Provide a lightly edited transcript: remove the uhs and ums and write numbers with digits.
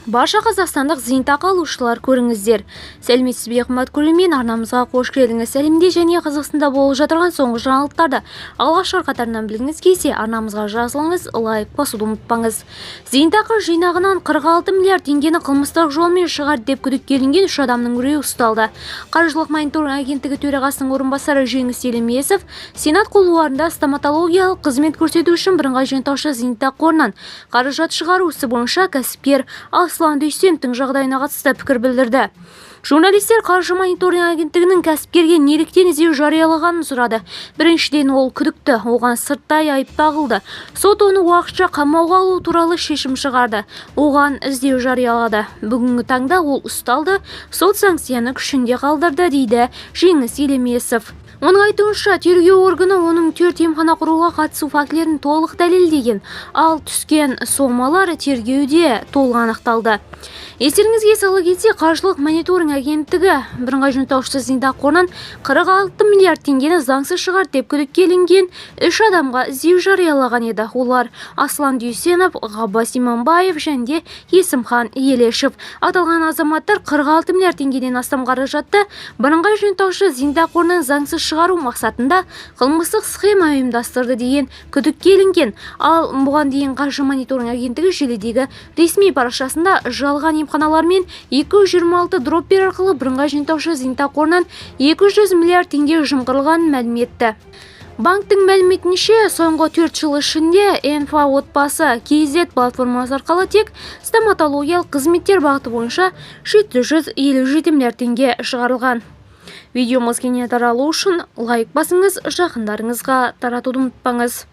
Барша қазақстандық зейнетақы алушылар көріңіздер. Сәлеметсіз бе, қымбатты көрермен, арнамызға қош келдіңіз. Әлемде және Қазақстанда болып жатырған соңғы жаңалықтарды алғашқы қатарынан білгіңіз келсе, арнамызға жазылыңыз, лайк басуды ұмытпаңыз. Зейнетақы жинағынан 46 миллиард теңгені қылмыстық жолмен шығарды деп күдіктелінген 3 адамның біреуі ұсталды. Қаржылық мониторинг агенттігі төрағасының орынбасары Жеңіс Елемесов Сенат қаулыларында стоматологиялық қызмет көрсету үшін бірыңғай жинақтаушы зейнетақы қорынан қаражат шығару ісі бойынша кәсіпкер Аслан Дүйсеновтің жағдайына қатысты пікір білдірді. Журналистер қаржы мониторинг агенттігінің кәсіпкерге неліктен іздеу жариялағанын сұрады. Біріншіден, ол күдікті, оған сырттай айып тағылды. Сот оны уақытша қамауға алу туралы шешім шығарды. Оған іздеу жариялады. Бүгінгі таңда ол ұсталды, сот санкцияны күшінде қалдырды, дейді Жеңіс Елемесов. Оның айтуынша, тергеу органы оның 4 емхана құруға қатысу фактілерін толық дәлелдеген, ал түскен сомалар тергеуде толық анықталды. Естеріңізге сала кетсе, қаржылық мониторинг агенттігі бірыңғай жинақтаушы зейнетақы қорынан 46 миллиард теңгені заңсыз шығарды деп күдіктелінген 3 адамға іздеу жариялаған еді. Олар Аслан Дүйсенов, Ғаббас Иманбаев және Есімхан Елешев. Аталған азаматтар 46 миллиард теңгеден астам қаражатты бірыңғай жинақтаушы зейнетақы қорынан заңсыз шығару мақсатында қылмыстық схема ұйымдастырды деген күдікке ілінген. Ал бұған дейін қаржы мониторинг агенттігі желідегі ресми парақшасында жалған емханалар мен 226 дроппер арқылы бірыңғай жинақтаушы зейнетақы қорынан 200 миллиард теңге жымқырылғанын мәлім етті. Банктың мәліметінше, соңғы 4 жыл ішінде Энфа отбасы KZ платформасы арқылы тек стоматологиялық қызметтер бағыты бойынша 757 миллиард теңге шығарылған. Видеомыз кеңінен таралу үшін лайк басыңыз, жақындарыңызға таратуды ұмытпаңыз.